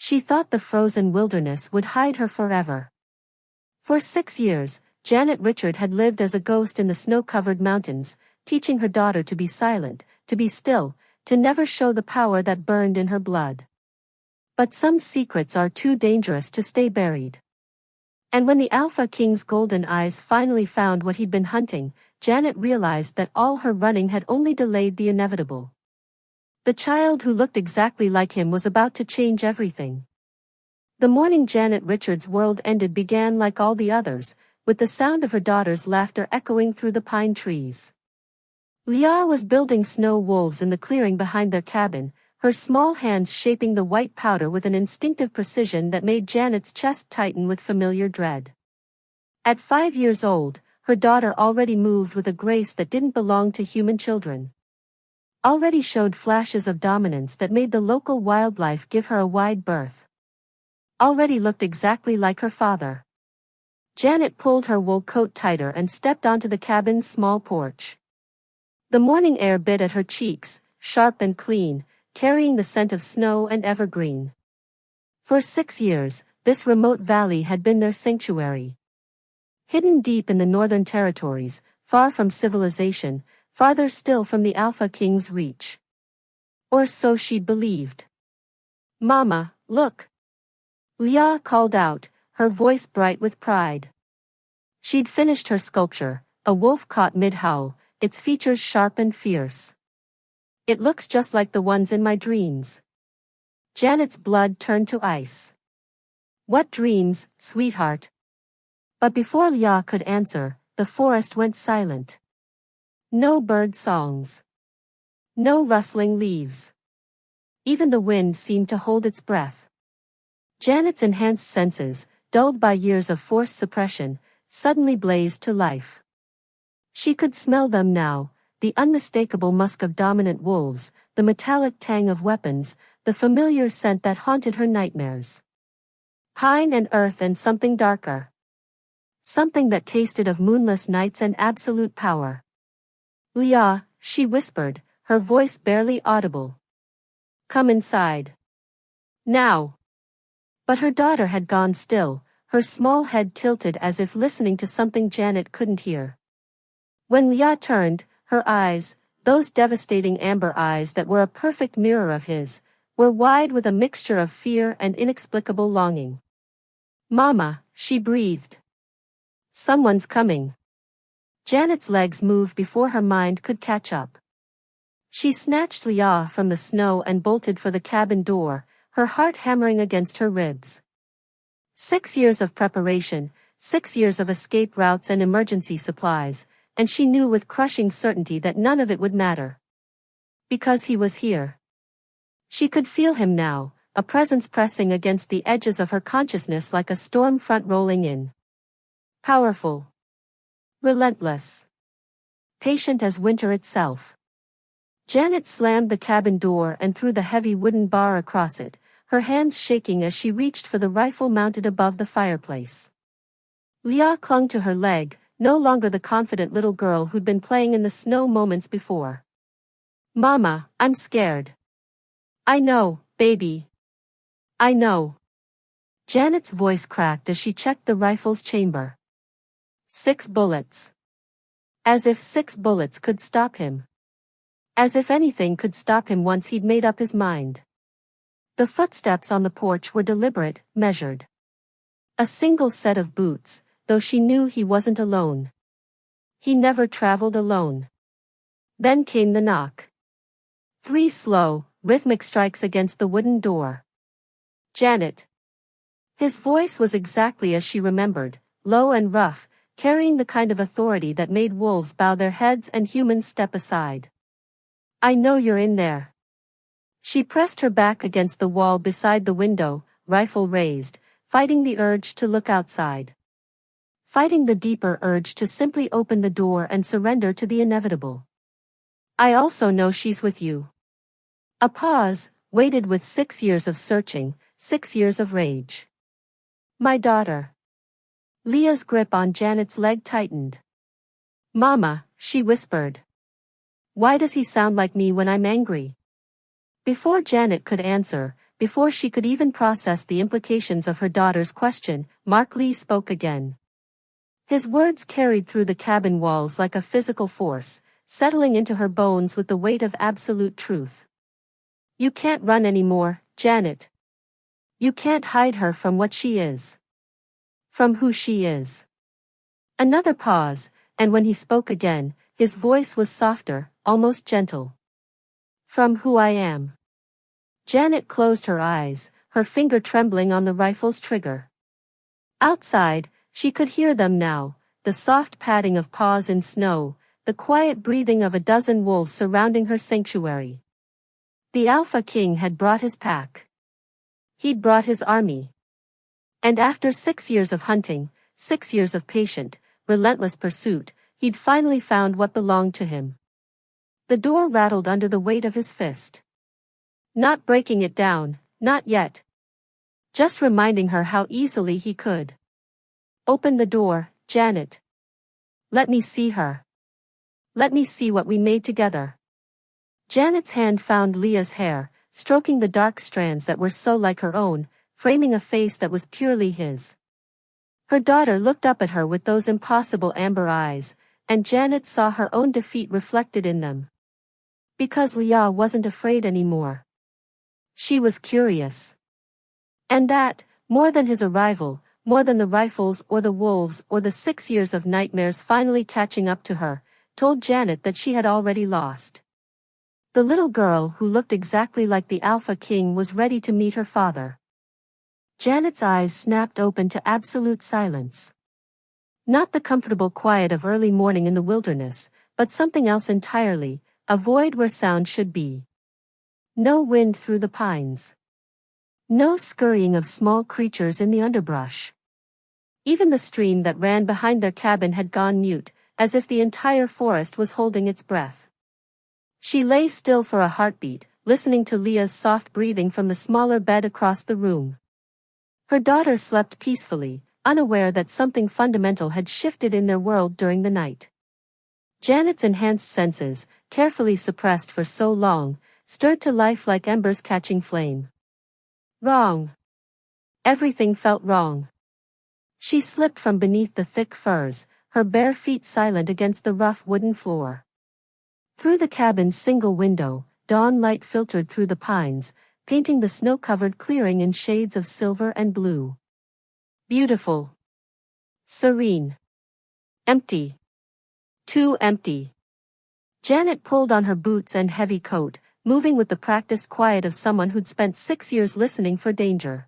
She thought the frozen wilderness would hide her forever. For 6 years, Janet Richard had lived as a ghost in the snow-covered mountains, teaching her daughter to be silent, to be still, to never show the power that burned in her blood. But some secrets are too dangerous to stay buried. And when the Alpha King's golden eyes finally found what he'd been hunting, Janet realized that all her running had only delayed the inevitable. The child who looked exactly like him was about to change everything. The morning Janet Richards' world ended began like all the others, with the sound of her daughter's laughter echoing through the pine trees. Leah was building snow wolves in the clearing behind their cabin, her small hands shaping the white powder with an instinctive precision that made Janet's chest tighten with familiar dread. At 5 years old, her daughter already moved with a grace that didn't belong to human children. Already showed flashes of dominance that made the local wildlife give her a wide berth. Already looked exactly like her father. Janet pulled her wool coat tighter and stepped onto the cabin's small porch. The morning air bit at her cheeks, sharp and clean, carrying the scent of snow and evergreen. For 6 years, this remote valley had been their sanctuary. Hidden deep in the northern territories, far from civilization, farther still from the Alpha King's reach. Or so she'd believed. "Mama, look!" Leah called out, her voice bright with pride. She'd finished her sculpture, a wolf caught mid-howl, its features sharp and fierce. "It looks just like the ones in my dreams." Janet's blood turned to ice. "What dreams, sweetheart?" But before Leah could answer, the forest went silent. No bird songs. No rustling leaves. Even the wind seemed to hold its breath. Janet's enhanced senses, dulled by years of forced suppression, suddenly blazed to life. She could smell them now, the unmistakable musk of dominant wolves, the metallic tang of weapons, the familiar scent that haunted her nightmares. Pine and earth and something darker. Something that tasted of moonless nights and absolute power. "Leah," she whispered, her voice barely audible. "Come inside. Now." But her daughter had gone still, her small head tilted as if listening to something Janet couldn't hear. When Leah turned, her eyes, those devastating amber eyes that were a perfect mirror of his, were wide with a mixture of fear and inexplicable longing. "Mama," she breathed. "Someone's coming." Janet's legs moved before her mind could catch up. She snatched Leah from the snow and bolted for the cabin door, her heart hammering against her ribs. 6 years of preparation, 6 years of escape routes and emergency supplies, and she knew with crushing certainty that none of it would matter. Because he was here. She could feel him now, a presence pressing against the edges of her consciousness like a storm front rolling in. Powerful. Relentless. Patient as winter itself. Janet slammed the cabin door and threw the heavy wooden bar across it, her hands shaking as she reached for the rifle mounted above the fireplace. Leah clung to her leg, no longer the confident little girl who'd been playing in the snow moments before. "Mama, I'm scared." "I know, baby. I know." Janet's voice cracked as she checked the rifle's chamber. 6 bullets. As if 6 bullets could stop him. As if anything could stop him once he'd made up his mind. The footsteps on the porch were deliberate, measured. A single set of boots, though she knew he wasn't alone. He never traveled alone. Then came the knock. 3 slow, rhythmic strikes against the wooden door. "Janet." His voice was exactly as she remembered, low and rough, carrying the kind of authority that made wolves bow their heads and humans step aside. "I know you're in there." She pressed her back against the wall beside the window, rifle raised, fighting the urge to look outside. Fighting the deeper urge to simply open the door and surrender to the inevitable. "I also know she's with you." A pause, weighted with 6 years of searching, 6 years of rage. "My daughter." Leah's grip on Janet's leg tightened. "Mama," she whispered. "Why does he sound like me when I'm angry?" Before Janet could answer, before she could even process the implications of her daughter's question, Mark Lee spoke again. His words carried through the cabin walls like a physical force, settling into her bones with the weight of absolute truth. You can't run anymore, Janet. You can't hide her from what she is. From who she is. Another pause, and when he spoke again, his voice was softer, almost gentle. From who I am. Janet closed her eyes, her finger trembling on the rifle's trigger. Outside, she could hear them now, the soft padding of paws in snow, the quiet breathing of a dozen wolves surrounding her sanctuary. The Alpha King had brought his pack. He'd brought his army. And after 6 years of hunting, 6 years of patient, relentless pursuit, he'd finally found what belonged to him. The door rattled under the weight of his fist. Not breaking it down, not yet. Just reminding her how easily he could. Open the door, Janet. Let me see her. Let me see what we made together. Janet's hand found Leah's hair, stroking the dark strands that were so like her own, framing a face that was purely his. Her daughter looked up at her with those impossible amber eyes, and Janet saw her own defeat reflected in them. Because Leah wasn't afraid anymore. She was curious. And that, more than his arrival, more than the rifles or the wolves or the 6 years of nightmares finally catching up to her, told Janet that she had already lost. The little girl who looked exactly like the Alpha King was ready to meet her father. Janet's eyes snapped open to absolute silence. Not the comfortable quiet of early morning in the wilderness, but something else entirely, a void where sound should be. No wind through the pines. No scurrying of small creatures in the underbrush. Even the stream that ran behind their cabin had gone mute, as if the entire forest was holding its breath. She lay still for a heartbeat, listening to Leah's soft breathing from the smaller bed across the room. Her daughter slept peacefully, unaware that something fundamental had shifted in their world during the night. Janet's enhanced senses, carefully suppressed for so long, stirred to life like embers catching flame. Wrong. Everything felt wrong. She slipped from beneath the thick furs, her bare feet silent against the rough wooden floor. Through the cabin's single window, dawn light filtered through the pines, painting the snow-covered clearing in shades of silver and blue. Beautiful. Serene. Empty. Too empty. Janet pulled on her boots and heavy coat, moving with the practiced quiet of someone who'd spent 6 years listening for danger.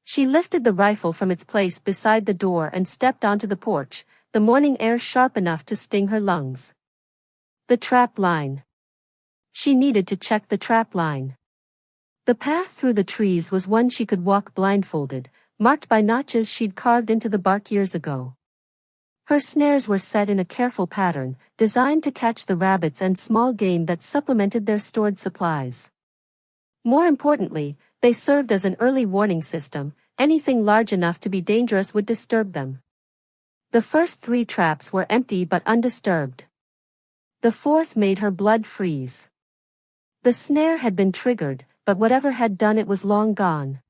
She lifted the rifle from its place beside the door and stepped onto the porch, the morning air sharp enough to sting her lungs. The trap line. She needed to check the trap line. The path through the trees was one she could walk blindfolded, marked by notches she'd carved into the bark years ago. Her snares were set in a careful pattern, designed to catch the rabbits and small game that supplemented their stored supplies. More importantly, they served as an early warning system. Anything large enough to be dangerous would disturb them. The first 3 traps were empty but undisturbed. The 4th made her blood freeze. The snare had been triggered, but whatever had done it was long gone.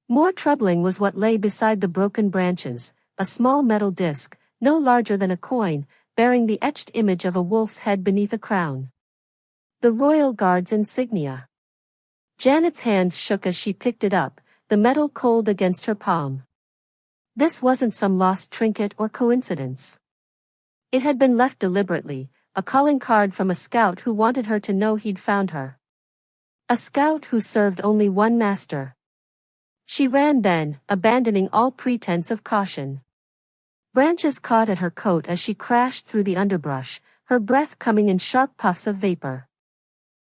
More troubling was what lay beside the broken branches, a small metal disc, no larger than a coin, bearing the etched image of a wolf's head beneath a crown. The Royal Guard's insignia. Janet's hands shook as she picked it up, the metal cold against her palm. This wasn't some lost trinket or coincidence. It had been left deliberately, a calling card from a scout who wanted her to know he'd found her. A scout who served only one master. She ran then, abandoning all pretense of caution. Branches caught at her coat as she crashed through the underbrush, her breath coming in sharp puffs of vapor.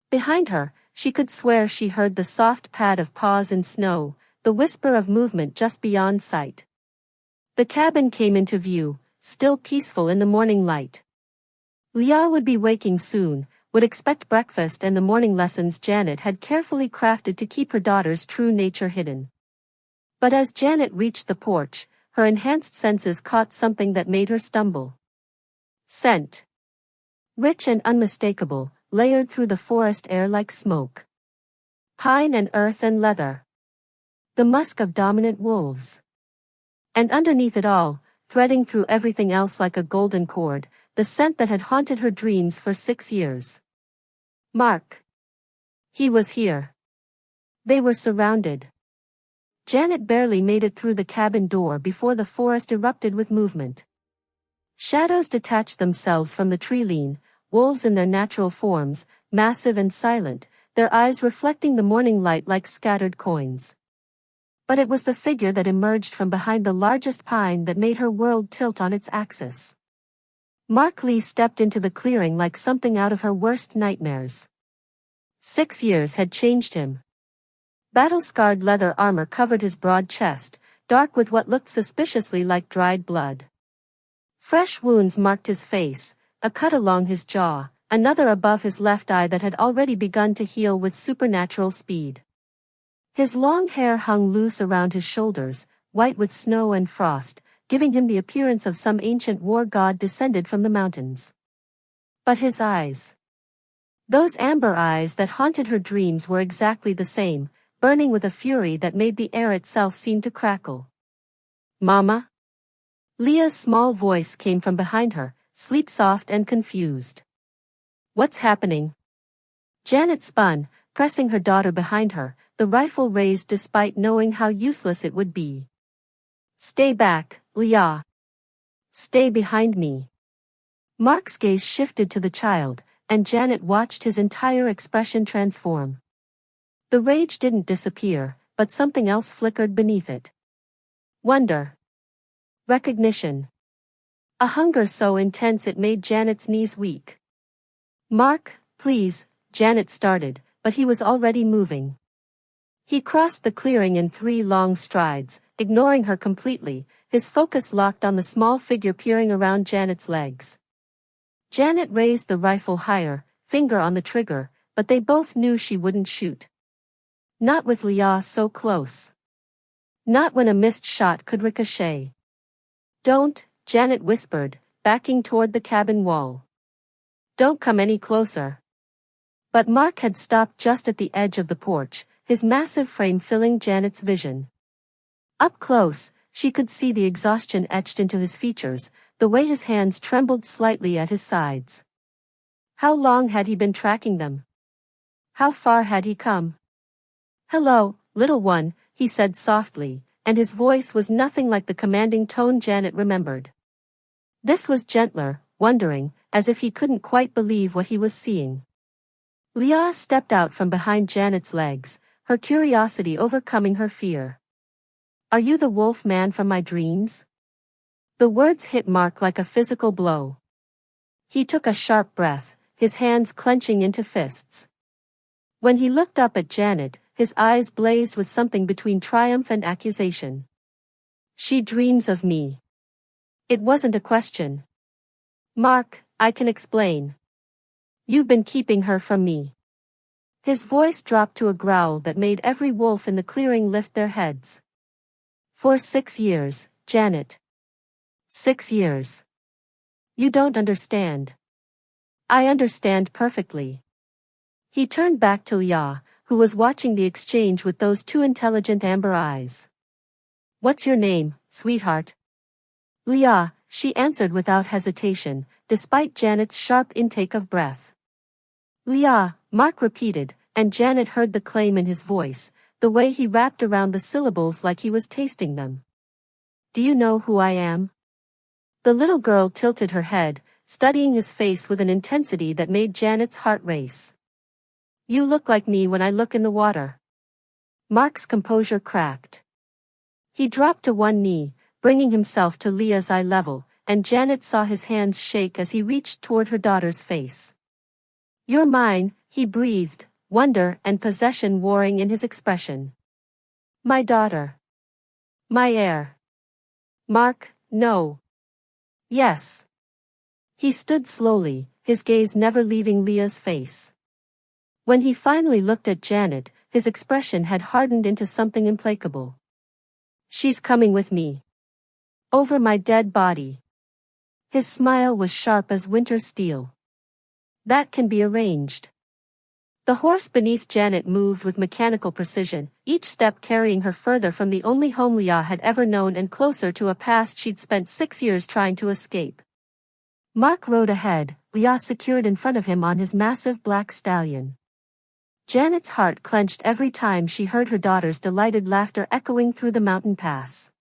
Behind her, she could swear she heard the soft pad of paws in snow, the whisper of movement just beyond sight. The cabin came into view, still peaceful in the morning light. Leah would be waking soon, would expect breakfast and the morning lessons Janet had carefully crafted to keep her daughter's true nature hidden. But as Janet reached the porch, her enhanced senses caught something that made her stumble. Scent. Rich and unmistakable, layered through the forest air like smoke. pine and earth and leather. The musk of dominant wolves. And underneath it all, threading through everything else like a golden cord, the scent that had haunted her dreams for 6 years. Mark. He was here. They were surrounded. Janet barely made it through the cabin door before the forest erupted with movement. Shadows detached themselves from the tree-line, wolves in their natural forms, massive and silent, their eyes reflecting the morning light like scattered coins. But it was the figure that emerged from behind the largest pine that made her world tilt on its axis. Mark Lee stepped into the clearing like something out of her worst nightmares. 6 years had changed him. Battle-scarred leather armor covered his broad chest, dark with what looked suspiciously like dried blood. Fresh wounds marked his face, a cut along his jaw, another above his left eye that had already begun to heal with supernatural speed. His long hair hung loose around his shoulders, white with snow and frost, giving him the appearance of some ancient war god descended from the mountains. But his eyes. Those amber eyes that haunted her dreams were exactly the same, burning with a fury that made the air itself seem to crackle. Mama? Leah's small voice came from behind her, sleep-soft and confused. What's happening? Janet spun, pressing her daughter behind her, the rifle raised despite knowing how useless it would be. Stay back, Leah. Stay behind me. Mark's gaze shifted to the child, and Janet watched his entire expression transform. The rage didn't disappear, but something else flickered beneath it. Wonder. Recognition. A hunger so intense it made Janet's knees weak. Mark, please, Janet started, but he was already moving. He crossed the clearing in 3 long strides, ignoring her completely, his focus locked on the small figure peering around Janet's legs. Janet raised the rifle higher, finger on the trigger, but they both knew she wouldn't shoot. Not with Leah so close. Not when a missed shot could ricochet. Don't, Janet whispered, backing toward the cabin wall. Don't come any closer. But Mark had stopped just at the edge of the porch, his massive frame filling Janet's vision. Up close, she could see the exhaustion etched into his features, the way his hands trembled slightly at his sides. How long had he been tracking them? How far had he come? Hello, little one, he said softly, and his voice was nothing like the commanding tone Janet remembered. This was gentler, wondering, as if he couldn't quite believe what he was seeing. Leah stepped out from behind Janet's legs, her curiosity overcoming her fear. Are you the wolf man from my dreams? The words hit Mark like a physical blow. He took a sharp breath, his hands clenching into fists. When he looked up at Janet, his eyes blazed with something between triumph and accusation. She dreams of me. It wasn't a question. Mark, I can explain. You've been keeping her from me. His voice dropped to a growl that made every wolf in the clearing lift their heads. For 6 years, Janet. 6 years. You don't understand. I understand perfectly. He turned back to Leah, who was watching the exchange with those 2 intelligent amber eyes. What's your name, sweetheart? Leah, she answered without hesitation, despite Janet's sharp intake of breath. Leah, Mark repeated, and Janet heard the claim in his voice, the way he wrapped around the syllables like he was tasting them. Do you know who I am? The little girl tilted her head, studying his face with an intensity that made Janet's heart race. You look like me when I look in the water. Mark's composure cracked. He dropped to one knee, bringing himself to Leah's eye level, and Janet saw his hands shake as he reached toward her daughter's face. You're mine, he breathed, wonder and possession warring in his expression. My daughter. My heir. Mark, no. Yes. He stood slowly, his gaze never leaving Leah's face. When he finally looked at Janet, his expression had hardened into something implacable. She's coming with me. Over my dead body. His smile was sharp as winter steel. That can be arranged. The horse beneath Janet moved with mechanical precision, each step carrying her further from the only home Leah had ever known and closer to a past she'd spent 6 years trying to escape. Mark rode ahead, Leah secured in front of him on his massive black stallion. Janet's heart clenched every time she heard her daughter's delighted laughter echoing through the mountain pass.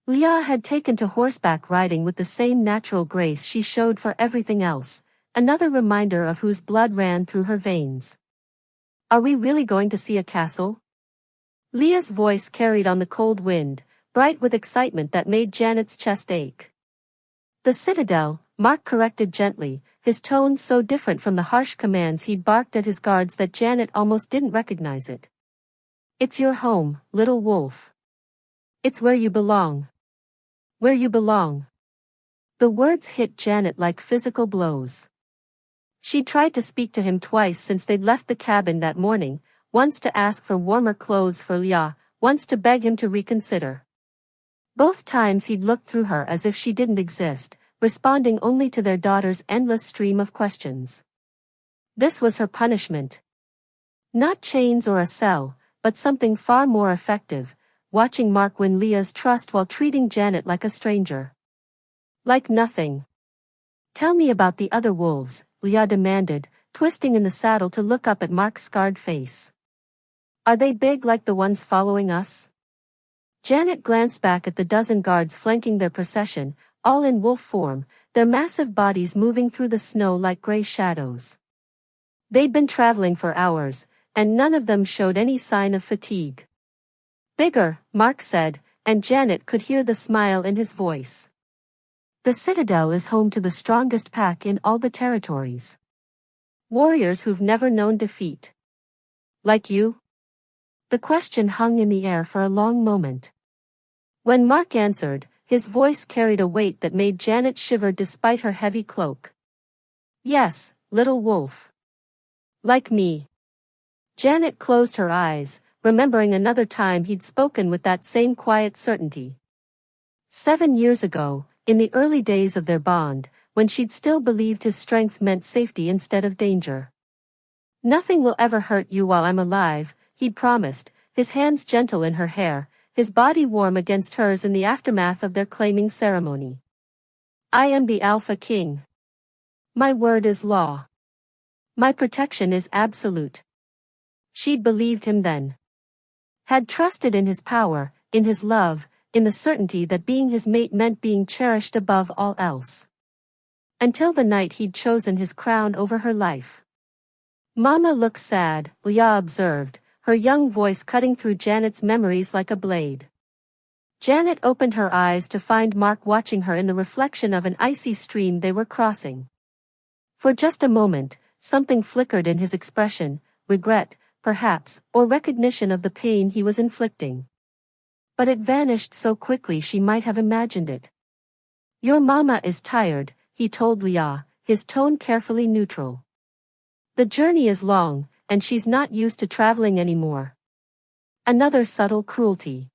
Leah had taken to horseback riding with the same natural grace she showed for everything else, another reminder of whose blood ran through her veins. Are we really going to see a castle? Leah's voice carried on the cold wind, bright with excitement that made Janet's chest ache. The citadel, Mark corrected gently, his tone so different from the harsh commands he'd barked at his guards that Janet almost didn't recognize it. It's your home, little wolf. It's where you belong. Where you belong. The words hit Janet like physical blows. She'd tried to speak to him twice since they'd left the cabin that morning, once to ask for warmer clothes for Leah, once to beg him to reconsider. Both times he'd looked through her as if she didn't exist, responding only to their daughter's endless stream of questions. This was her punishment. Not chains or a cell, but something far more effective, watching Mark win Leah's trust while treating Janet like a stranger. Like nothing. Tell me about the other wolves, Leah demanded, twisting in the saddle to look up at Mark's scarred face. Are they big like the ones following us? Janet glanced back at the dozen guards flanking their procession, all in wolf form, their massive bodies moving through the snow like gray shadows. They'd been traveling for hours, and none of them showed any sign of fatigue. Bigger, Mark said, and Janet could hear the smile in his voice. The citadel is home to the strongest pack in all the territories. Warriors who've never known defeat. Like you? The question hung in the air for a long moment. When Mark answered, his voice carried a weight that made Janet shiver despite her heavy cloak. Yes, little wolf. Like me. Janet closed her eyes, remembering another time he'd spoken with that same quiet certainty. 7 years ago, in the early days of their bond, when she'd still believed his strength meant safety instead of danger. Nothing will ever hurt you while I'm alive, he'd promised, his hands gentle in her hair, his body warm against hers in the aftermath of their claiming ceremony. I am the Alpha King. My word is law. My protection is absolute. She'd believed him then. Had trusted in his power, in his love, in the certainty that being his mate meant being cherished above all else. Until the night he'd chosen his crown over her life. Mama looks sad, Leah observed, her young voice cutting through Janet's memories like a blade. Janet opened her eyes to find Mark watching her in the reflection of an icy stream they were crossing. For just a moment, something flickered in his expression, regret, perhaps, or recognition of the pain he was inflicting. But it vanished so quickly she might have imagined it. Your mama is tired, he told Leah, his tone carefully neutral. The journey is long, and she's not used to traveling anymore. Another subtle cruelty.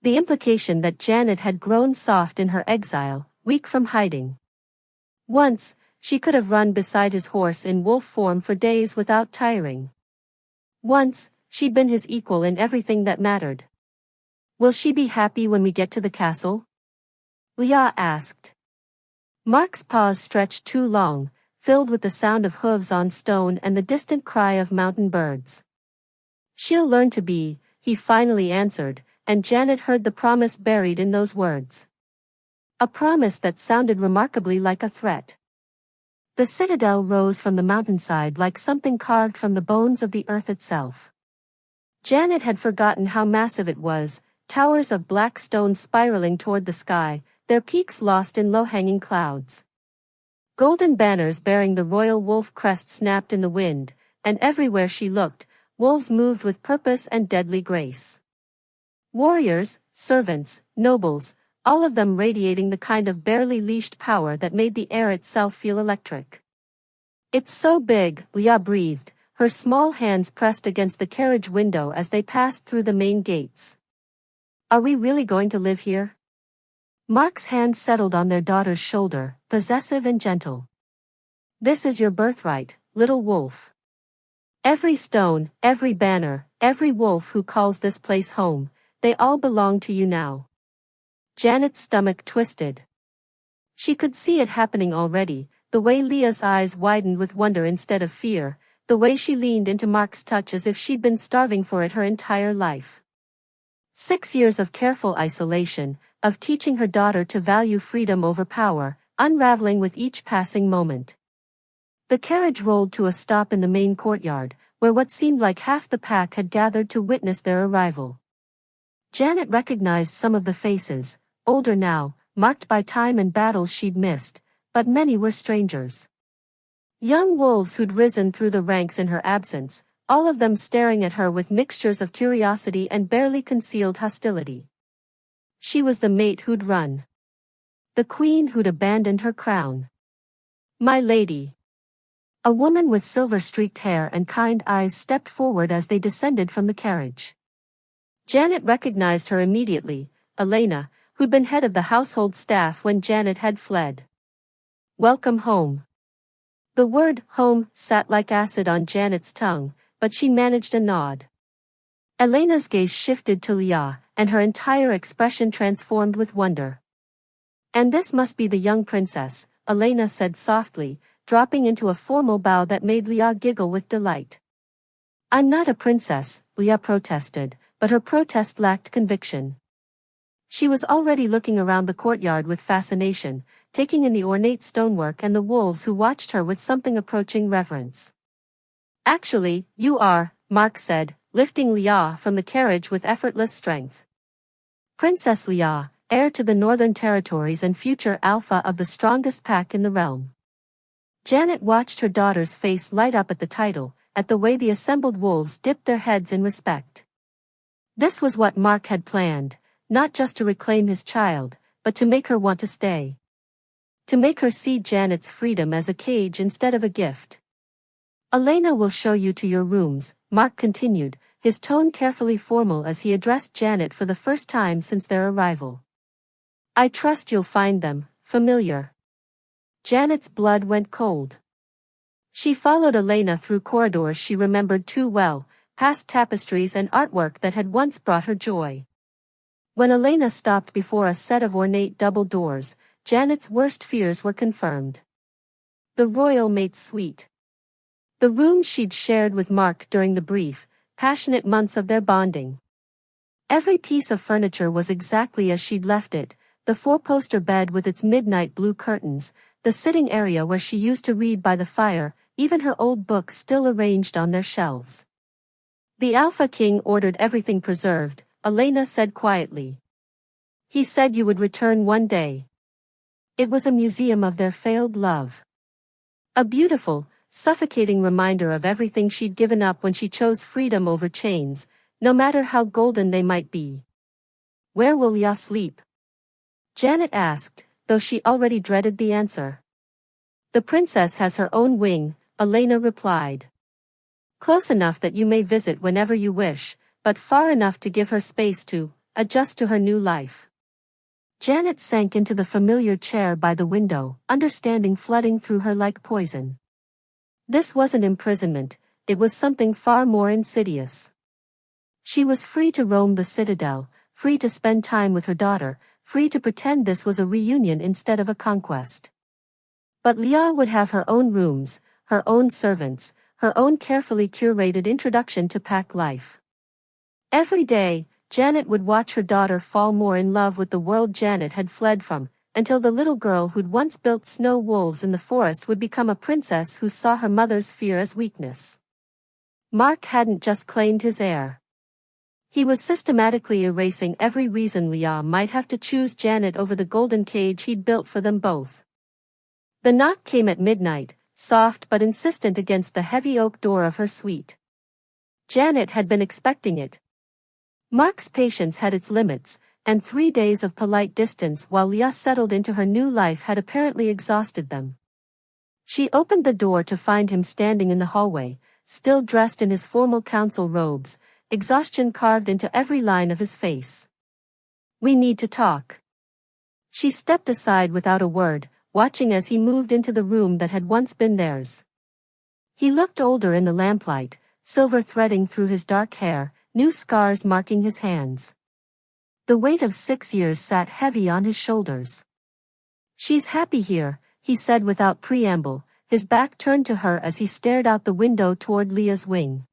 The implication that Janet had grown soft in her exile, weak from hiding. Once, she could have run beside his horse in wolf form for days without tiring. Once, she'd been his equal in everything that mattered. Will she be happy when we get to the castle? Leah asked. Mark's pause stretched too long, filled with the sound of hooves on stone and the distant cry of mountain birds. She'll learn to be, he finally answered, and Janet heard the promise buried in those words. A promise that sounded remarkably like a threat. The citadel rose from the mountainside like something carved from the bones of the earth itself. Janet had forgotten how massive it was, towers of black stone spiraling toward the sky, their peaks lost in low-hanging clouds. Golden banners bearing the royal wolf crest snapped in the wind, and everywhere she looked, wolves moved with purpose and deadly grace. Warriors, servants, nobles, all of them radiating the kind of barely leashed power that made the air itself feel electric. It's so big, Leah breathed, her small hands pressed against the carriage window as they passed through the main gates. Are we really going to live here? Mark's hand settled on their daughter's shoulder, possessive and gentle. This is your birthright, little wolf. Every stone, every banner, every wolf who calls this place home, they all belong to you now. Janet's stomach twisted. She could see it happening already, the way Leah's eyes widened with wonder instead of fear, the way she leaned into Mark's touch as if she'd been starving for it her entire life. 6 years of careful isolation, of teaching her daughter to value freedom over power, unraveling with each passing moment. The carriage rolled to a stop in the main courtyard, where what seemed like half the pack had gathered to witness their arrival. Janet recognized some of the faces, older now, marked by time and battles she'd missed, but many were strangers. Young wolves who'd risen through the ranks in her absence, all of them staring at her with mixtures of curiosity and barely concealed hostility. She was the mate who'd run. The queen who'd abandoned her crown. My lady. A woman with silver-streaked hair and kind eyes stepped forward as they descended from the carriage. Janet recognized her immediately, Elena, who'd been head of the household staff when Janet had fled. Welcome home. The word home sat like acid on Janet's tongue, but she managed a nod. Elena's gaze shifted to Leah, and her entire expression transformed with wonder. And this must be the young princess, Elena said softly, dropping into a formal bow that made Leah giggle with delight. I'm not a princess, Leah protested, but her protest lacked conviction. She was already looking around the courtyard with fascination, taking in the ornate stonework and the wolves who watched her with something approaching reverence. Actually, you are, Mark said, lifting Leah from the carriage with effortless strength. Princess Leah, heir to the Northern Territories and future alpha of the strongest pack in the realm. Janet watched her daughter's face light up at the title, at the way the assembled wolves dipped their heads in respect. This was what Mark had planned, not just to reclaim his child, but to make her want to stay. To make her see Janet's freedom as a cage instead of a gift. Elena will show you to your rooms, Mark continued, his tone carefully formal as he addressed Janet for the first time since their arrival. I trust you'll find them familiar. Janet's blood went cold. She followed Elena through corridors she remembered too well, past tapestries and artwork that had once brought her joy. When Elena stopped before a set of ornate double doors, Janet's worst fears were confirmed. The royal mate's suite. The room she'd shared with Mark during the brief, passionate months of their bonding. Every piece of furniture was exactly as she'd left it, the four-poster bed with its midnight blue curtains, the sitting area where she used to read by the fire, even her old books still arranged on their shelves. The Alpha King ordered everything preserved, Elena said quietly. He said you would return one day. It was a museum of their failed love. A beautiful, suffocating reminder of everything she'd given up when she chose freedom over chains, no matter how golden they might be. Where will Ya sleep? Janet asked, though she already dreaded the answer. The princess has her own wing, Elena replied. Close enough that you may visit whenever you wish, but far enough to give her space to adjust to her new life. Janet sank into the familiar chair by the window, understanding flooding through her like poison. This wasn't imprisonment, it was something far more insidious. She was free to roam the citadel, free to spend time with her daughter, free to pretend this was a reunion instead of a conquest. But Leah would have her own rooms, her own servants, her own carefully curated introduction to pack life. Every day, Janet would watch her daughter fall more in love with the world Janet had fled from, until the little girl who'd once built snow wolves in the forest would become a princess who saw her mother's fear as weakness. Mark hadn't just claimed his heir. He was systematically erasing every reason Leah might have to choose Janet over the golden cage he'd built for them both. The knock came at midnight, soft but insistent against the heavy oak door of her suite. Janet had been expecting it. Mark's patience had its limits, and 3 days of polite distance while Leah settled into her new life had apparently exhausted them. She opened the door to find him standing in the hallway, still dressed in his formal council robes, exhaustion carved into every line of his face. We need to talk. She stepped aside without a word, watching as he moved into the room that had once been theirs. He looked older in the lamplight, silver threading through his dark hair, new scars marking his hands. The weight of 6 years sat heavy on his shoulders. "She's happy here," he said without preamble, his back turned to her as he stared out the window toward Leah's wing.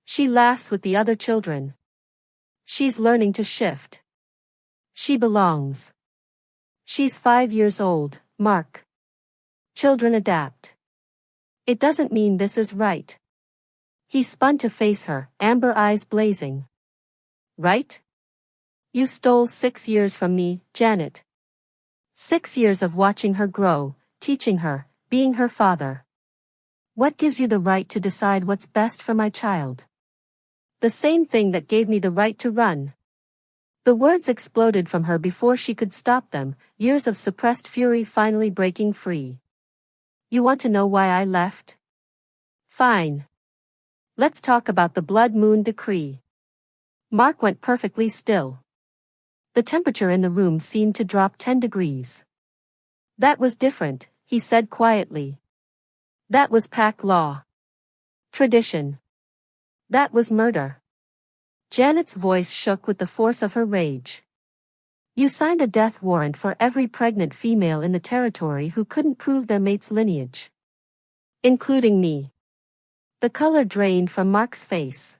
"She laughs with the other children. She's learning to shift. She belongs. She's 5 years old, Mark. Children adapt. It doesn't mean this is right." He spun to face her, amber eyes blazing. "Right? You stole 6 years from me, Janet. 6 years of watching her grow, teaching her, being her father. What gives you the right to decide what's best for my child?" "The same thing that gave me the right to run." The words exploded from her before she could stop them, years of suppressed fury finally breaking free. "You want to know why I left? Fine. Let's talk about the blood moon decree." Mark went perfectly still. The temperature in the room seemed to drop 10 degrees. "That was different," he said quietly. "That was pack law. Tradition. That was murder." Janet's voice shook with the force of her rage. "You signed a death warrant for every pregnant female in the territory who couldn't prove their mate's lineage. Including me." The color drained from Mark's face.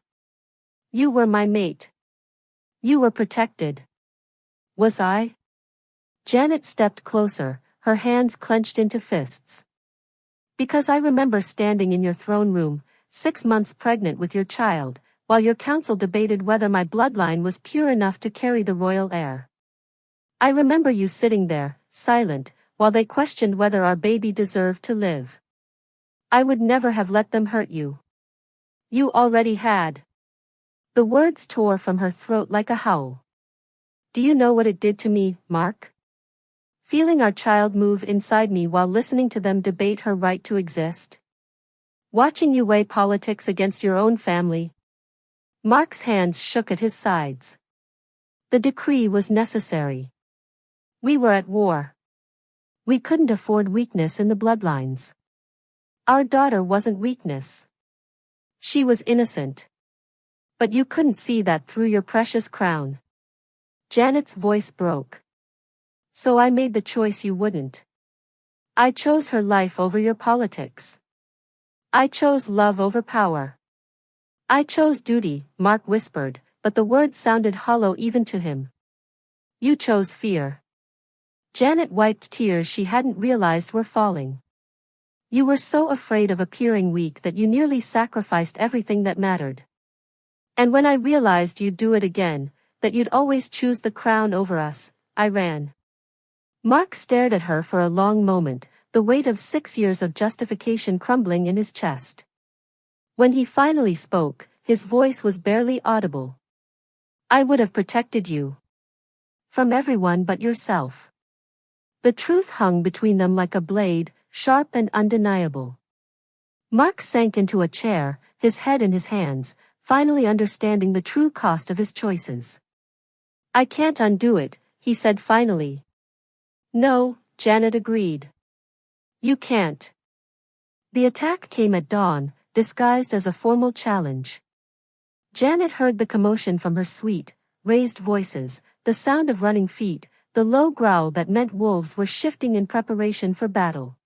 "You were my mate. You were protected. Was I?" Janet stepped closer, her hands clenched into fists. "Because I remember standing in your throne room, 6 months pregnant with your child, while your council debated whether my bloodline was pure enough to carry the royal heir. I remember you sitting there, silent, while they questioned whether our baby deserved to live. I would never have let them hurt you. You already had." The words tore from her throat like a howl. "Do you know what it did to me, Mark? Feeling our child move inside me while listening to them debate her right to exist? Watching you weigh politics against your own family." Mark's hands shook at his sides. "The decree was necessary. We were at war. We couldn't afford weakness in the bloodlines. Our daughter wasn't weakness. She was innocent. But you couldn't see that through your precious crown." Janet's voice broke. "So I made the choice you wouldn't. I chose her life over your politics. I chose love over power. I chose duty," Mark whispered, but the words sounded hollow even to him. "You chose fear." Janet wiped tears she hadn't realized were falling. "You were so afraid of appearing weak that you nearly sacrificed everything that mattered. And when I realized you'd do it again, that you'd always choose the crown over us, I ran." Mark stared at her for a long moment, the weight of 6 years of justification crumbling in his chest. When he finally spoke, his voice was barely audible. "I would have protected you. From everyone but yourself." The truth hung between them like a blade, sharp and undeniable. Mark sank into a chair, his head in his hands, finally understanding the true cost of his choices. "I can't undo it," he said finally. "No," Janet agreed. "You can't." The attack came at dawn, disguised as a formal challenge. Janet heard the commotion from her sweet, raised voices, the sound of running feet, the low growl that meant wolves were shifting in preparation for battle.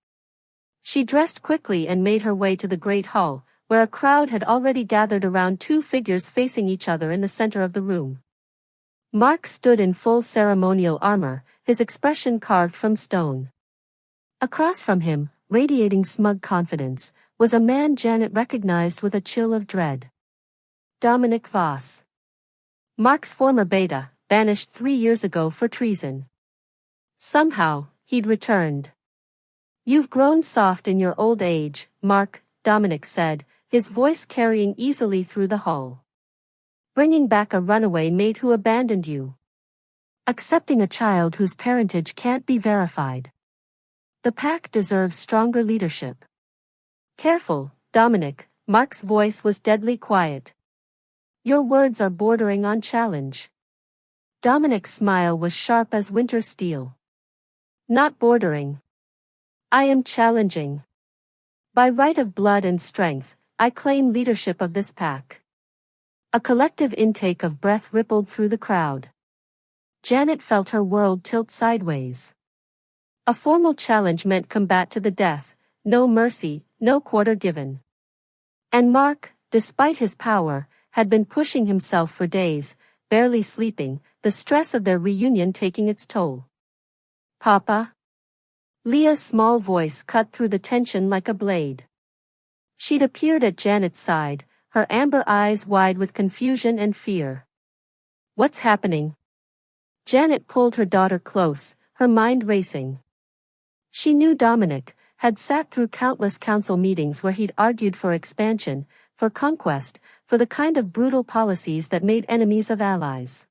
She dressed quickly and made her way to the great hall, where a crowd had already gathered around 2 figures facing each other in the center of the room. Mark stood in full ceremonial armor, his expression carved from stone. Across from him, radiating smug confidence, was a man Janet recognized with a chill of dread. Dominic Voss. Mark's former beta, banished 3 years ago for treason. Somehow, he'd returned. "You've grown soft in your old age, Mark," Dominic said, his voice carrying easily through the hall. "Bringing back a runaway mate who abandoned you. Accepting a child whose parentage can't be verified. The pack deserves stronger leadership." "Careful, Dominic," Mark's voice was deadly quiet. "Your words are bordering on challenge." Dominic's smile was sharp as winter steel. "Not bordering. I am challenging. By right of blood and strength, I claim leadership of this pack. A collective intake of breath rippled through the crowd. Janet felt her world tilt sideways. A formal challenge meant combat to the death, no mercy, no quarter given. And Mark, despite his power, had been pushing himself for days, barely sleeping, the stress of their reunion taking its toll. Papa? Leah's small voice cut through the tension like a blade. She'd appeared at Janet's side, her amber eyes wide with confusion and fear. What's happening? Janet pulled her daughter close, her mind racing. She knew Dominic had sat through countless council meetings where he'd argued for expansion, for conquest, for the kind of brutal policies that made enemies of allies.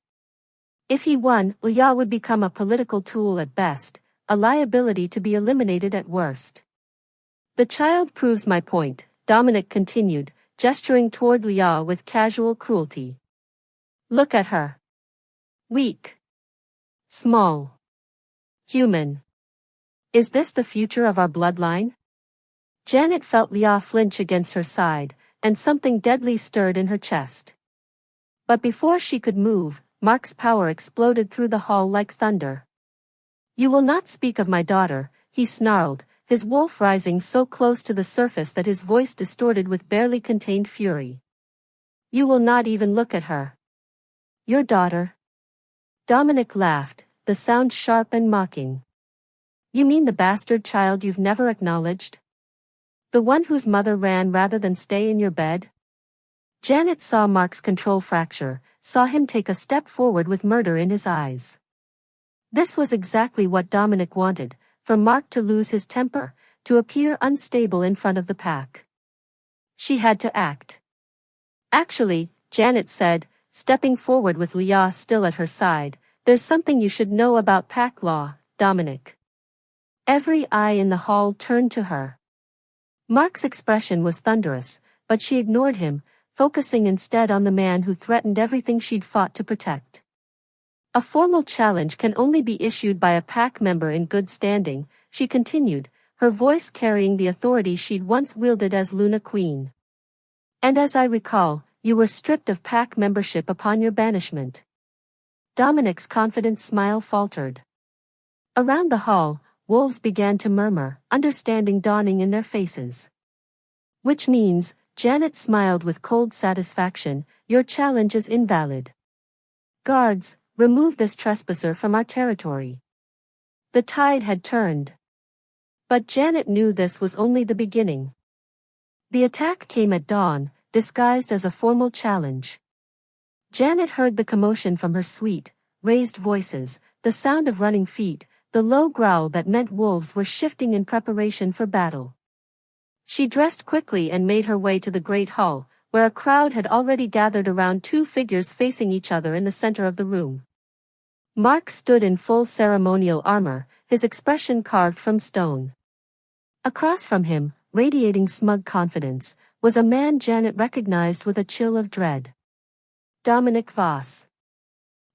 If he won, Leah would become a political tool at best, a liability to be eliminated at worst. The child proves my point, Dominic continued, gesturing toward Leah with casual cruelty. Look at her. Weak. Small. Human. Is this the future of our bloodline? Janet felt Leah flinch against her side, and something deadly stirred in her chest. But before she could move, Mark's power exploded through the hall like thunder. You will not speak of my daughter, he snarled, his wolf rising so close to the surface that his voice distorted with barely contained fury. You will not even look at her. Your daughter? Dominic laughed, the sound sharp and mocking. You mean the bastard child you've never acknowledged? The one whose mother ran rather than stay in your bed? Janet saw Mark's control fracture, saw him take a step forward with murder in his eyes. This was exactly what Dominic wanted, for Mark to lose his temper, to appear unstable in front of the pack. She had to act. Actually, Janet said, stepping forward with Leah still at her side, there's something you should know about pack law, Dominic. Every eye in the hall turned to her. Mark's expression was thunderous, but she ignored him, focusing instead on the man who threatened everything she'd fought to protect. A formal challenge can only be issued by a pack member in good standing, she continued, her voice carrying the authority she'd once wielded as Luna Queen. And as I recall, you were stripped of pack membership upon your banishment. Dominic's confident smile faltered. Around the hall, wolves began to murmur, understanding dawning in their faces. Which means, Janet smiled with cold satisfaction, your challenge is invalid. Guards, remove this trespasser from our territory. The tide had turned. But Janet knew this was only the beginning. The attack came at dawn, disguised as a formal challenge. Janet heard the commotion from her suite, raised voices, the sound of running feet, the low growl that meant wolves were shifting in preparation for battle. She dressed quickly and made her way to the great hall, where a crowd had already gathered around two figures facing each other in the center of the room. Mark stood in full ceremonial armor, his expression carved from stone. Across from him, radiating smug confidence, was a man Janet recognized with a chill of dread. Dominic Voss.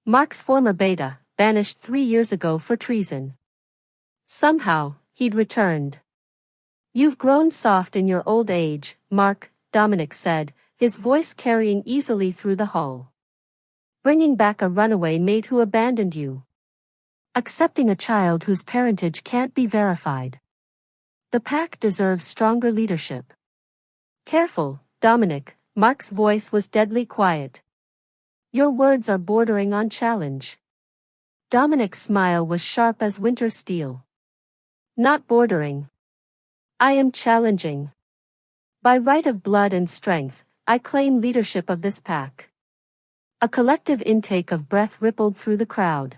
Mark's former beta, banished 3 years ago for treason. Somehow, he'd returned. You've grown soft in your old age, Mark, Dominic said, his voice carrying easily through the hall. Bringing back a runaway mate who abandoned you. Accepting a child whose parentage can't be verified. The pack deserves stronger leadership. Careful, Dominic, Mark's voice was deadly quiet. Your words are bordering on challenge. Dominic's smile was sharp as winter steel. Not bordering. I am challenging. By right of blood and strength, I claim leadership of this pack. A collective intake of breath rippled through the crowd.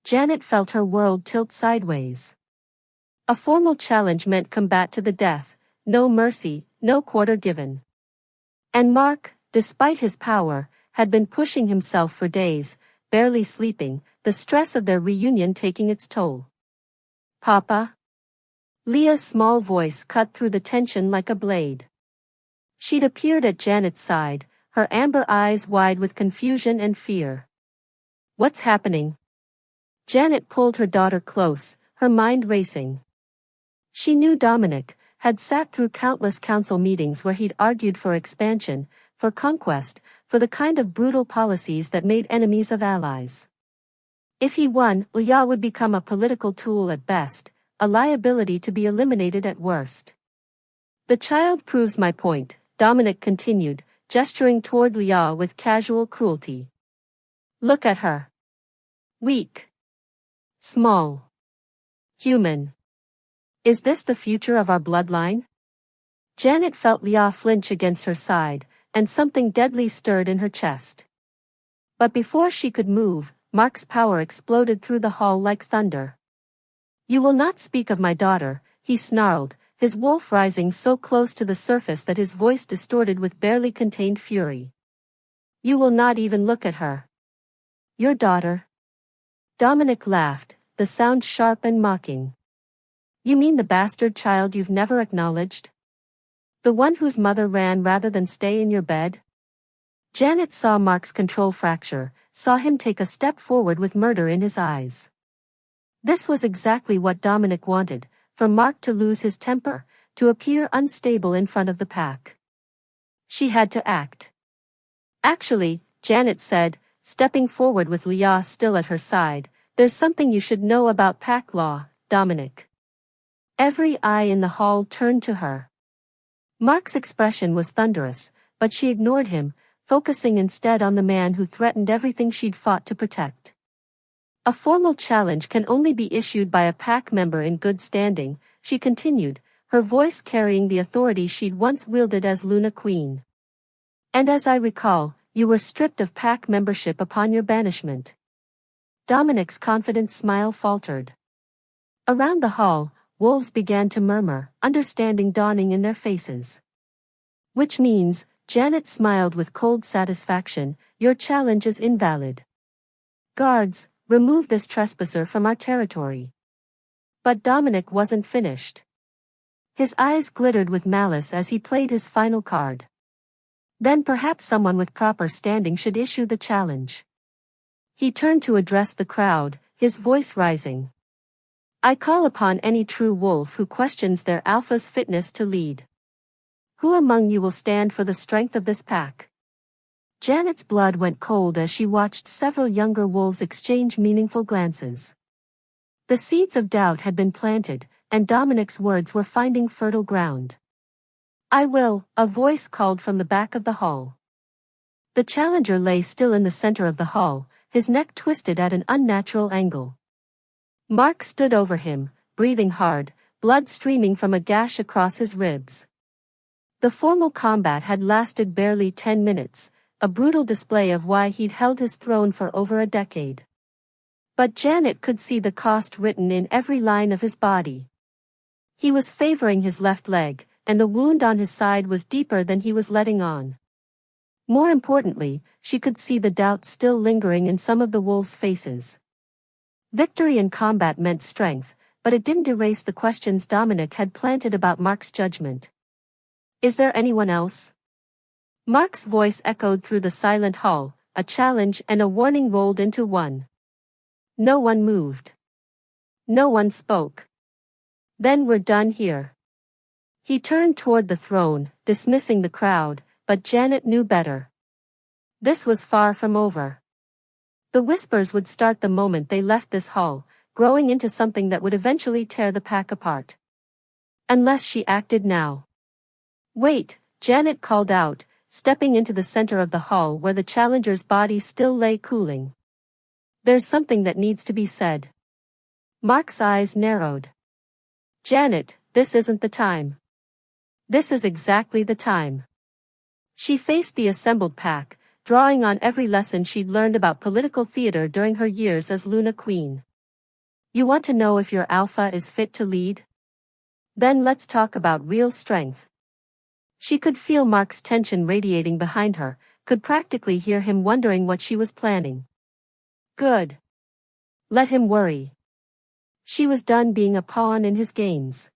Janet felt her world tilt sideways. A formal challenge meant combat to the death, no mercy, no quarter given. And Mark, despite his power, had been pushing himself for days, barely sleeping, the stress of their reunion taking its toll. Papa? Leah's small voice cut through the tension like a blade. She'd appeared at Janet's side, her amber eyes wide with confusion and fear. What's happening? Janet pulled her daughter close, her mind racing. She knew Dominic had sat through countless council meetings where he'd argued for expansion, for conquest, for the kind of brutal policies that made enemies of allies. If he won, Liao would become a political tool at best, a liability to be eliminated at worst. The child proves my point, Dominic continued, gesturing toward Liao with casual cruelty. Look at her. Weak. Small. Human. Is this the future of our bloodline? Janet felt Liao flinch against her side, and something deadly stirred in her chest. But before she could move, Mark's power exploded through the hall like thunder. You will not speak of my daughter, he snarled, his wolf rising so close to the surface that his voice distorted with barely contained fury. You will not even look at her. Your daughter? Dominic laughed, the sound sharp and mocking. You mean the bastard child you've never acknowledged? The one whose mother ran rather than stay in your bed? Janet saw Mark's control fracture, saw him take a step forward with murder in his eyes. This was exactly what Dominic wanted, for Mark to lose his temper, to appear unstable in front of the pack. She had to act. Actually, Janet said, stepping forward with Liao still at her side, there's something you should know about pack law, Dominic. Every eye in the hall turned to her. Mark's expression was thunderous, but she ignored him, focusing instead on the man who threatened everything she'd fought to protect. A formal challenge can only be issued by a pack member in good standing, she continued, her voice carrying the authority she'd once wielded as Luna Queen. And as I recall, you were stripped of pack membership upon your banishment. Dominic's confident smile faltered. Around the hall, wolves began to murmur, understanding dawning in their faces. Which means, Janet smiled with cold satisfaction, your challenge is invalid. Guards, remove this trespasser from our territory. But Dominic wasn't finished. His eyes glittered with malice as he played his final card. Then perhaps someone with proper standing should issue the challenge. He turned to address the crowd, his voice rising. I call upon any true wolf who questions their alpha's fitness to lead. Who among you will stand for the strength of this pack? Janet's blood went cold as she watched several younger wolves exchange meaningful glances. The seeds of doubt had been planted, and Dominic's words were finding fertile ground. I will, a voice called from the back of the hall. The challenger lay still in the center of the hall, his neck twisted at an unnatural angle. Mark stood over him, breathing hard, blood streaming from a gash across his ribs. The formal combat had lasted barely 10 minutes, a brutal display of why he'd held his throne for over a decade. But Janet could see the cost written in every line of his body. He was favoring his left leg, and the wound on his side was deeper than he was letting on. More importantly, she could see the doubt still lingering in some of the wolves' faces. Victory in combat meant strength, but it didn't erase the questions Dominic had planted about Mark's judgment. Is there anyone else? Mark's voice echoed through the silent hall, a challenge and a warning rolled into one. No one moved. No one spoke. Then we're done here. He turned toward the throne, dismissing the crowd, but Janet knew better. This was far from over. The whispers would start the moment they left this hall, growing into something that would eventually tear the pack apart. Unless she acted now. Wait, Janet called out, stepping into the center of the hall where the challenger's body still lay cooling. There's something that needs to be said. Mark's eyes narrowed. Janet, this isn't the time. This is exactly the time. She faced the assembled pack, drawing on every lesson she'd learned about political theater during her years as Luna Queen. You want to know if your alpha is fit to lead? Then let's talk about real strength. She could feel Mark's tension radiating behind her, could practically hear him wondering what she was planning. Good. Let him worry. She was done being a pawn in his games.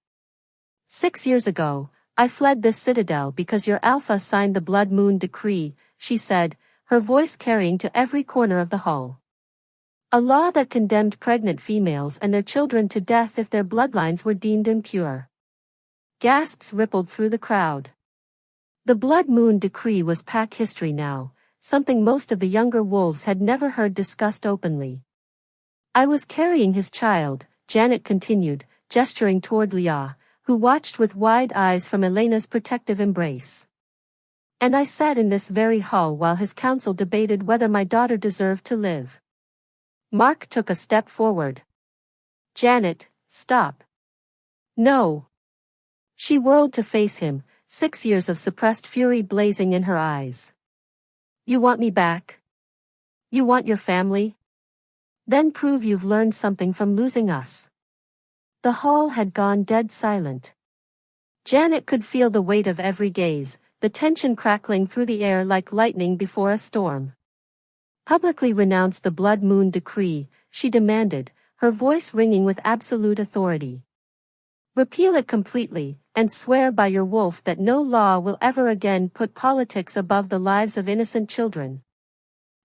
6 years ago, I fled this citadel because your alpha signed the Blood Moon Decree, she said, her voice carrying to every corner of the hall. A law that condemned pregnant females and their children to death if their bloodlines were deemed impure. Gasps rippled through the crowd. The Blood Moon Decree was pack history now, something most of the younger wolves had never heard discussed openly. I was carrying his child, Janet continued, gesturing toward Leah, who watched with wide eyes from Elena's protective embrace. And I sat in this very hall while his council debated whether my daughter deserved to live. Mark took a step forward. Janet, stop. No. She whirled to face him, 6 years of suppressed fury blazing in her eyes. You want me back? You want your family? Then prove you've learned something from losing us. The hall had gone dead silent. Janet could feel the weight of every gaze, the tension crackling through the air like lightning before a storm. Publicly renounce the Blood Moon Decree, she demanded, her voice ringing with absolute authority. Repeal it completely, and swear by your wolf that no law will ever again put politics above the lives of innocent children.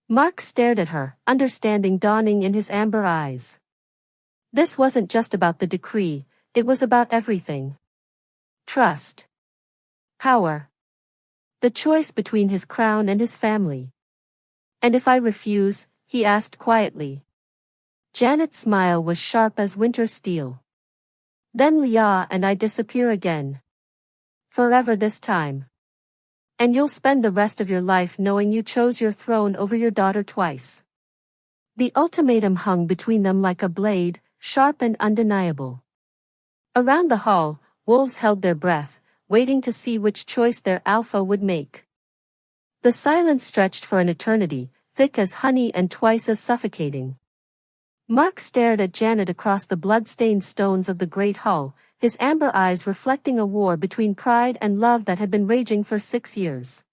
Mark stared at her, understanding dawning in his amber eyes. This wasn't just about the decree, it was about everything. Trust. Power. The choice between his crown and his family. And if I refuse, he asked quietly. Janet's smile was sharp as winter steel. Then Leah and I disappear again. Forever this time. And you'll spend the rest of your life knowing you chose your throne over your daughter twice. The ultimatum hung between them like a blade, sharp and undeniable. Around the hall, wolves held their breath, waiting to see which choice their alpha would make. The silence stretched for an eternity, thick as honey and twice as suffocating. Mark stared at Janet across the blood-stained stones of the great hall, his amber eyes reflecting a war between pride and love that had been raging for 6 years.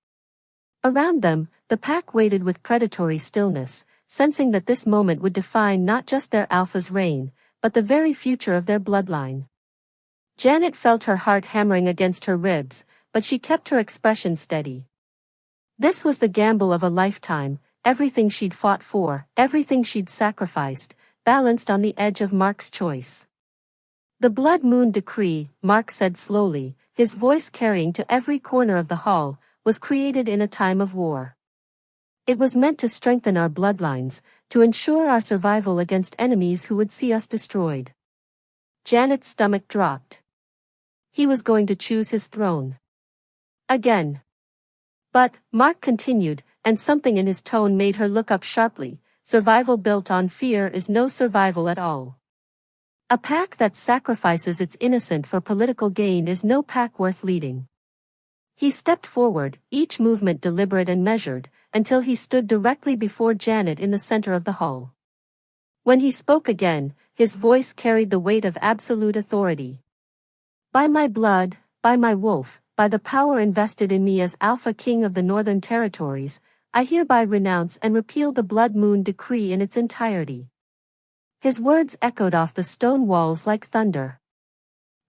Around them, the pack waited with predatory stillness, sensing that this moment would define not just their alpha's reign, but the very future of their bloodline. Janet felt her heart hammering against her ribs, but she kept her expression steady. This was the gamble of a lifetime, everything she'd fought for, everything she'd sacrificed, balanced on the edge of Mark's choice. The Blood Moon Decree, Mark said slowly, his voice carrying to every corner of the hall, was created in a time of war. It was meant to strengthen our bloodlines, to ensure our survival against enemies who would see us destroyed. Janet's stomach dropped. He was going to choose his throne. Again. But, Mark continued, and something in his tone made her look up sharply, survival built on fear is no survival at all. A pack that sacrifices its innocent for political gain is no pack worth leading. He stepped forward, each movement deliberate and measured, until he stood directly before Janet in the center of the hall. When he spoke again, his voice carried the weight of absolute authority. By my blood, by my wolf, by the power invested in me as Alpha King of the Northern Territories, I hereby renounce and repeal the Blood Moon Decree in its entirety. His words echoed off the stone walls like thunder.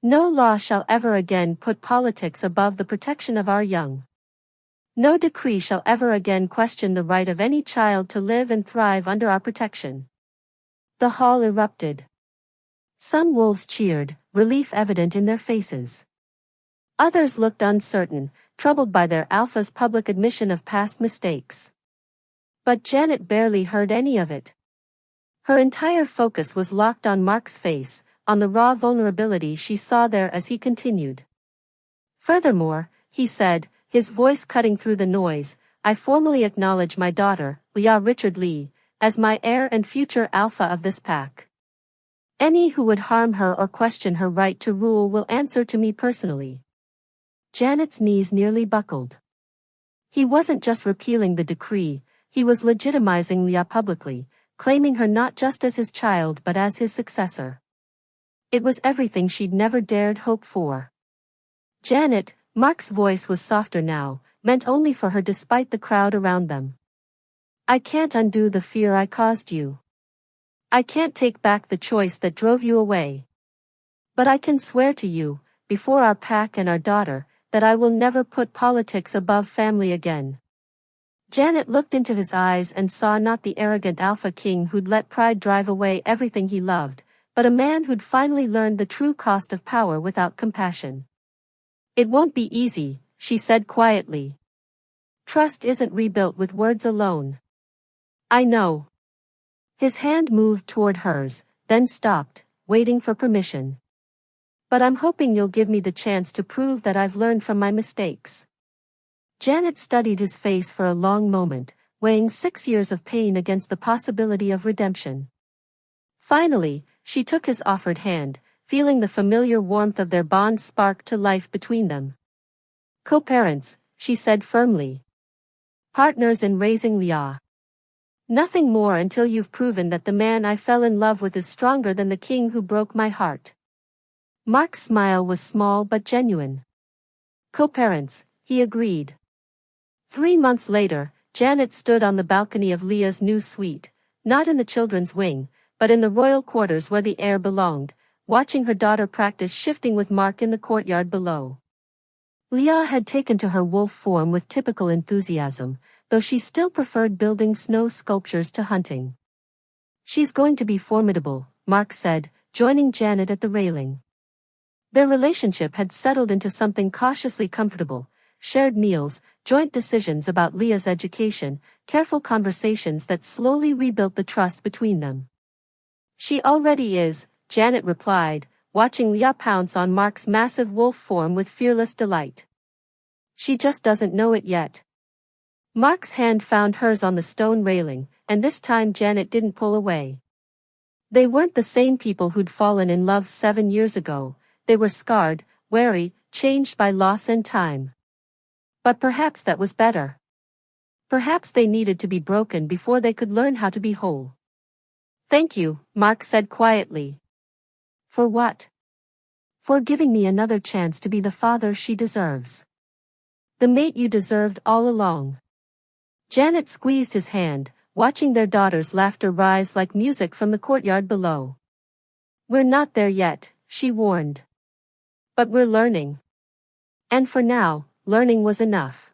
No law shall ever again put politics above the protection of our young. No decree shall ever again question the right of any child to live and thrive under our protection. The hall erupted. Some wolves cheered, relief evident in their faces. Others looked uncertain, troubled by their alpha's public admission of past mistakes. But Janet barely heard any of it. Her entire focus was locked on Mark's face, on the raw vulnerability she saw there as he continued. Furthermore, he said, his voice cutting through the noise, I formally acknowledge my daughter, Leah Richard Lee, as my heir and future alpha of this pack. Any who would harm her or question her right to rule will answer to me personally. Janet's knees nearly buckled. He wasn't just repealing the decree, he was legitimizing Leah publicly, claiming her not just as his child but as his successor. It was everything she'd never dared hope for. Janet, Mark's voice was softer now, meant only for her despite the crowd around them. I can't undo the fear I caused you. I can't take back the choice that drove you away. But I can swear to you, before our pack and our daughter, that I will never put politics above family again. Janet looked into his eyes and saw not the arrogant Alpha King who'd let pride drive away everything he loved, but a man who'd finally learned the true cost of power without compassion. It won't be easy, she said quietly. Trust isn't rebuilt with words alone. I know. His hand moved toward hers, then stopped, waiting for permission. But I'm hoping you'll give me the chance to prove that I've learned from my mistakes. Janet studied his face for a long moment, weighing 6 years of pain against the possibility of redemption. Finally, she took his offered hand, feeling the familiar warmth of their bond spark to life between them. Co-parents, she said firmly. Partners in raising Leah. Nothing more until you've proven that the man I fell in love with is stronger than the king who broke my heart. Mark's smile was small but genuine. Co-parents, he agreed. 3 months later, Janet stood on the balcony of Leah's new suite, not in the children's wing, but in the royal quarters where the heir belonged, watching her daughter practice shifting with Mark in the courtyard below. Leah had taken to her wolf form with typical enthusiasm, though she still preferred building snow sculptures to hunting. She's going to be formidable, Mark said, joining Janet at the railing. Their relationship had settled into something cautiously comfortable, shared meals, joint decisions about Leah's education, careful conversations that slowly rebuilt the trust between them. She already is, Janet replied, watching Leah pounce on Mark's massive wolf form with fearless delight. She just doesn't know it yet. Mark's hand found hers on the stone railing, and this time Janet didn't pull away. They weren't the same people who'd fallen in love 7 years ago. They were scarred, wary, changed by loss and time. But perhaps that was better. Perhaps they needed to be broken before they could learn how to be whole. Thank you, Mark said quietly. For what? For giving me another chance to be the father she deserves. The mate you deserved all along. Janet squeezed his hand, watching their daughter's laughter rise like music from the courtyard below. We're not there yet, she warned. But we're learning. And for now, learning was enough.